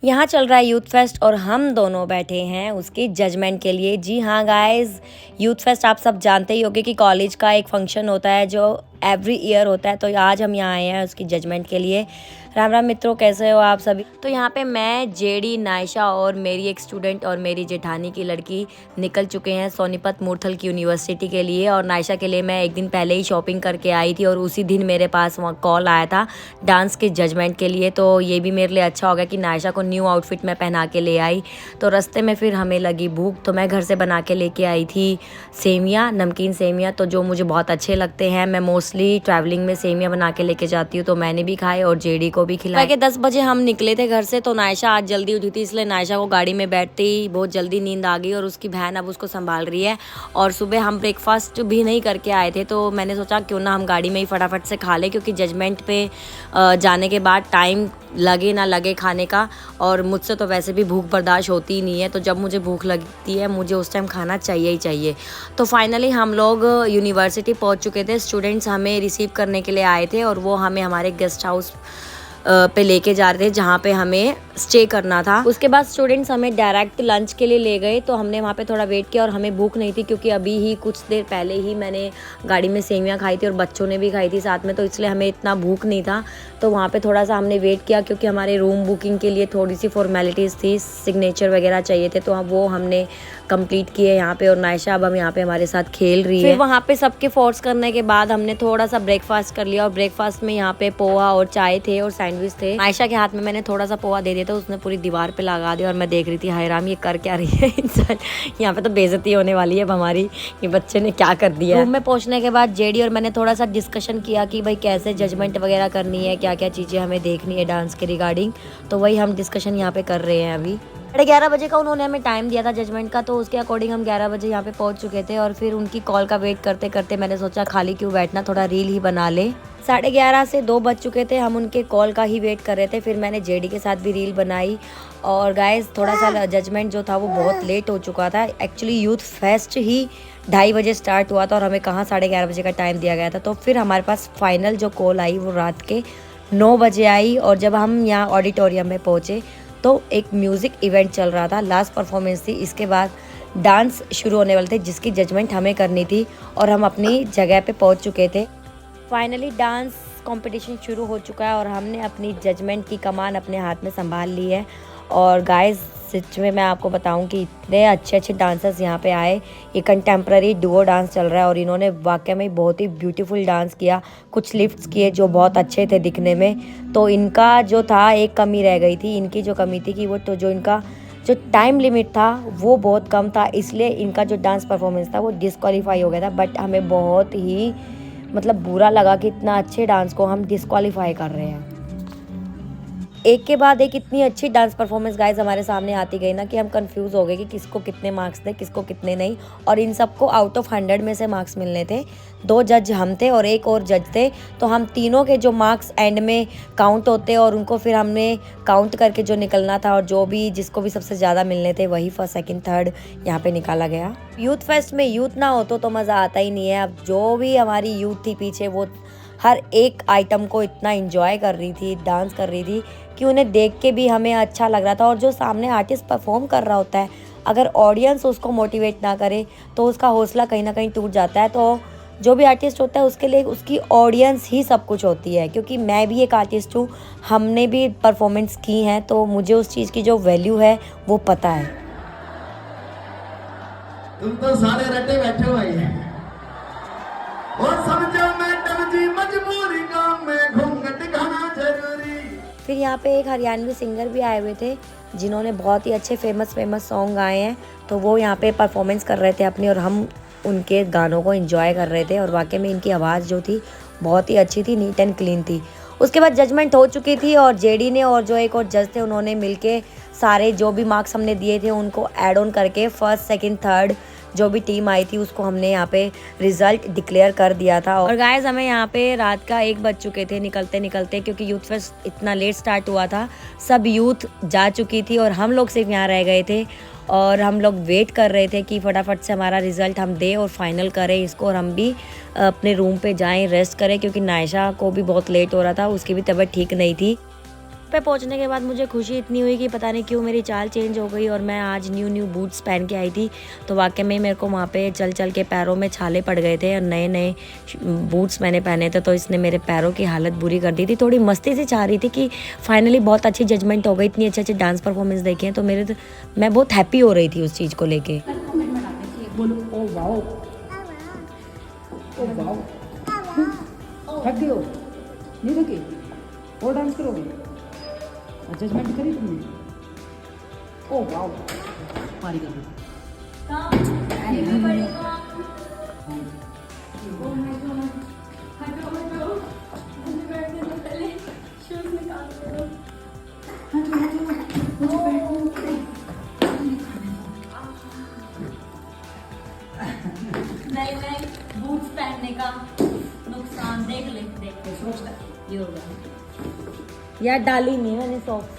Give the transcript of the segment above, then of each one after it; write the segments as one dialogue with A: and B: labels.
A: यहाँ चल रहा है यूथ फेस्ट और हम दोनों बैठे हैं उसकी जजमेंट के लिए। जी हाँ गाइस, यूथ फेस्ट आप सब जानते ही होंगे कि कॉलेज का एक फंक्शन होता है जो एवरी ईयर होता है। तो आज हम यहाँ आए हैं उसकी जजमेंट के लिए। राम राम मित्रों, कैसे हो आप सभी। तो यहाँ पे मैं, जेडी, नायशा और मेरी एक स्टूडेंट और मेरी जेठानी की लड़की निकल चुके हैं सोनीपत मूर्थल की यूनिवर्सिटी के लिए। और नायशा के लिए मैं एक दिन पहले ही शॉपिंग करके आई थी और उसी दिन मेरे पास वहाँ कॉल आया था डांस के जजमेंट के लिए। तो ये भी मेरे लिए अच्छा हो गया कि नायशा को न्यू आउटफिट मैं पहना के ले आई। तो रास्ते में फिर हमें लगी भूख, तो मैं घर से बना के लेके आई थी सेमिया, नमकीन सेमिया, तो जो मुझे बहुत अच्छे लगते हैं। मैं मोस्टली ट्रैवलिंग में सेमिया बना के लेके जाती हूँ, तो मैंने भी खाए और जेडी को भी खिलाए। 10 बजे हम निकले थे घर से। तो नायशा आज जल्दी उठी थी, इसलिए नायशा को गाड़ी में बैठते ही बहुत जल्दी नींद आ गई और उसकी बहन अब उसको संभाल रही है। और सुबह हम ब्रेकफास्ट भी नहीं करके आए थे, तो मैंने सोचा क्यों ना हम गाड़ी में ही फटाफट से खा लें, क्योंकि जजमेंट पे जाने के बाद टाइम लगे ना लगे खाने का। और मुझसे तो वैसे भी भूख बर्दाश्त होती ही नहीं है, तो जब मुझे भूख लगती है मुझे उस टाइम खाना चाहिए ही चाहिए। तो फाइनली हम लोग यूनिवर्सिटी पहुंच चुके थे। स्टूडेंट्स हमें रिसीव करने के लिए आए थे और वो हमें हमारे गेस्ट हाउस पे लेके जा रहे थे जहाँ पे हमें स्टे करना था। उसके बाद स्टूडेंट्स हमें डायरेक्ट लंच के लिए ले गए, तो हमने वहाँ पे थोड़ा वेट किया और हमें भूख नहीं थी, क्योंकि अभी ही कुछ देर पहले ही मैंने गाड़ी में सेवियाँ खाई थी और बच्चों ने भी खाई थी साथ में, तो इसलिए हमें इतना भूख नहीं था। तो वहाँ पे थोड़ा सा हमने वेट किया, क्योंकि हमारे रूम बुकिंग के लिए थोड़ी सी फॉर्मेलिटीज़ थी, सिग्नेचर वगैरह चाहिए थे, तो वो हमने कंप्लीट किए यहाँ पे। और नायशा अब हम यहाँ पे हमारे साथ खेल रही है। फिर वहाँ पे सबके फोर्स करने के बाद हमने थोड़ा सा ब्रेकफास्ट कर लिया और ब्रेकफास्ट में यहाँ पे पोहा और चाय थे और सैंडविच थे। नायशा के हाथ में मैंने थोड़ा सा पोहा दे दिया था, उसने पूरी दीवार पे लगा दिया और मैं देख रही थी हाय राम ये कर क्या रही है इंसान। यहाँ पे तो बेइज्जती होने वाली है अब हमारी, ये बच्चे ने क्या कर दिया। रूम में पहुँचने के बाद जेडी और मैंने थोड़ा सा डिस्कशन किया कि भाई कैसे जजमेंट वगैरह करनी है, क्या क्या चीज़ें हमें देखनी है डांस के रिगार्डिंग। तो वही हम डिस्कशन यहाँ पे कर रहे हैं। अभी 11:30 बजे का उन्होंने हमें टाइम दिया था जजमेंट का, तो उसके अकॉर्डिंग हम 11 बजे यहाँ पे पहुँच चुके थे। और फिर उनकी कॉल का वेट करते करते मैंने सोचा खाली क्यों बैठना, थोड़ा रील ही बना ले। 11:30 से 2 बज चुके थे, हम उनके कॉल का ही वेट कर रहे थे। फिर मैंने जेडी के साथ भी रील बनाई। और गाइस थोड़ा सा जजमेंट जो था वो बहुत लेट हो चुका था। एक्चुअली यूथ फेस्ट ही 2:30 बजे स्टार्ट हुआ था और हमें कहाँ 11:30 बजे का टाइम दिया गया था। तो फिर हमारे पास फाइनल जो कॉल आई वो रात के 9 बजे आई। और जब हम यहाँ ऑडिटोरियम में पहुँचे तो एक म्यूज़िक इवेंट चल रहा था, लास्ट परफॉर्मेंस थी। इसके बाद डांस शुरू होने वाले थे जिसकी जजमेंट हमें करनी थी और हम अपनी जगह पे पहुंच चुके थे। फाइनली डांस कंपटीशन शुरू हो चुका है और हमने अपनी जजमेंट की कमान अपने हाथ में संभाल ली है। और गाइस सच में मैं आपको बताऊं कि इतने अच्छे अच्छे डांसर्स यहाँ पे आए। ये कंटेम्प्ररी डुओ डांस चल रहा है और इन्होंने वाकई में बहुत ही ब्यूटीफुल डांस किया। कुछ लिफ्ट्स किए जो बहुत अच्छे थे दिखने में। तो इनका जो था एक कमी रह गई थी, इनकी जो कमी थी कि वो तो जो इनका जो टाइम लिमिट था वो बहुत कम था, इसलिए इनका जो डांस परफॉर्मेंस था वो डिस्क्वालीफाई हो गया था। बट हमें बहुत ही बुरा लगा कि इतना अच्छे डांस को हम डिस्क्वालीफाई कर रहे हैं। एक के बाद एक इतनी अच्छी डांस परफॉर्मेंस गाइज हमारे सामने आती गई ना कि हम कंफ्यूज हो गए कि किसको कितने मार्क्स दें, किसको कितने नहीं। और इन सबको आउट ऑफ 100 में से मार्क्स मिलने थे। 2 जज हम थे और एक और जज थे, तो हम तीनों के जो मार्क्स एंड में काउंट होते और उनको फिर हमने काउंट करके जो निकलना था और जो भी जिसको भी सबसे ज़्यादा मिलने थे वही फर्स्ट सेकंड थर्ड यहाँ पे निकाला गया। यूथ फेस्ट में यूथ ना हो तो मज़ा आता ही नहीं है। अब जो भी हमारी यूथ थी पीछे वो हर एक आइटम को इतना एंजॉय कर रही थी, डांस कर रही थी कि उन्हें देख के भी हमें अच्छा लग रहा था। और जो सामने आर्टिस्ट परफॉर्म कर रहा होता है, अगर ऑडियंस उसको मोटिवेट ना करे तो उसका हौसला कहीं ना कहीं टूट जाता है। तो जो भी आर्टिस्ट होता है उसके लिए उसकी ऑडियंस ही सब कुछ होती है। क्योंकि मैं भी एक आर्टिस्ट हूँ, हमने भी परफॉर्मेंस की हैं, तो मुझे उस चीज़ की जो वैल्यू है वो पता है।
B: तुम तो सारे रटे बैठे हुए हैं और समझो मैडम जी मजबूरी काम में घूंघट गाना जरूरी।
A: फिर यहाँ पे एक हरियाणवी सिंगर भी आए हुए थे जिन्होंने बहुत ही अच्छे फेमस सॉन्ग गाए हैं। तो वो यहाँ पे परफॉर्मेंस कर रहे थे अपनी और हम उनके गानों को एंजॉय कर रहे थे। और वाकई में इनकी आवाज़ जो थी बहुत ही अच्छी थी, नीट एंड क्लीन थी। उसके बाद जजमेंट हो चुकी थी और जेडी ने और जो एक और जज थे उन्होंने मिलके सारे जो भी मार्क्स हमने दिए थे उनको ऐड ऑन करके फर्स्ट सेकंड थर्ड जो भी टीम आई थी उसको हमने यहाँ पे रिजल्ट डिक्लेयर कर दिया था। और गाइस हमें यहाँ पे रात का 1 बज चुके थे निकलते निकलते, क्योंकि यूथ फेस्ट इतना लेट स्टार्ट हुआ था। सब यूथ जा चुकी थी और हम लोग सिर्फ यहाँ रह गए थे। और हम लोग वेट कर रहे थे कि फटाफट से हमारा रिज़ल्ट हम दें और फाइनल करें इसको और हम भी अपने रूम पे जाएं, रेस्ट करें, क्योंकि नायशा को भी बहुत लेट हो रहा था, उसकी भी तबीयत ठीक नहीं थी। पे पहुंचने के बाद मुझे खुशी इतनी हुई कि पता नहीं क्यों मेरी चाल चेंज हो गई और मैं आज न्यू बूट्स पहन के आई थी। तो वाकई में मेरे को वहाँ पे चल चल के पैरों में छाले पड़ गए थे और नए नए बूट्स मैंने पहने थे, तो इसने मेरे पैरों की हालत बुरी कर दी थी। थोड़ी मस्ती से चाह रही थी कि फाइनली बहुत अच्छी जजमेंट हो गई, इतनी अच्छे अच्छे डांस परफॉर्मेंस देखे हैं, तो मैं बहुत हैप्पी हो रही थी उस चीज़ को लेके।
C: बोलो ओ वाओ, ओ वाओ, थक गए हो? नहीं थके? और डांस करोगे? जजमेंट करी तुमने? ओ वाओ, पारी कर दो।
A: नए नए बूट्स पहनने का नुकसान देख सोचता ये होगा यार, डाली नहीं मैंने सॉक्स।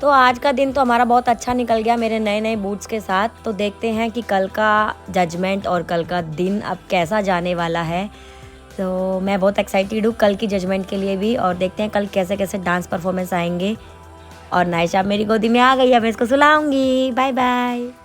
A: तो आज का दिन तो हमारा बहुत अच्छा निकल गया मेरे नए नए बूट्स के साथ। तो देखते हैं कि कल का जजमेंट और कल का दिन अब कैसा जाने वाला है। तो मैं बहुत एक्साइटेड हूँ कल की जजमेंट के लिए भी, और देखते हैं कल कैसे कैसे डांस परफॉर्मेंस आएंगे। और नायशा मेरी गोदी में आ गई है, मैं इसको सुलाऊंगी। Bye bye.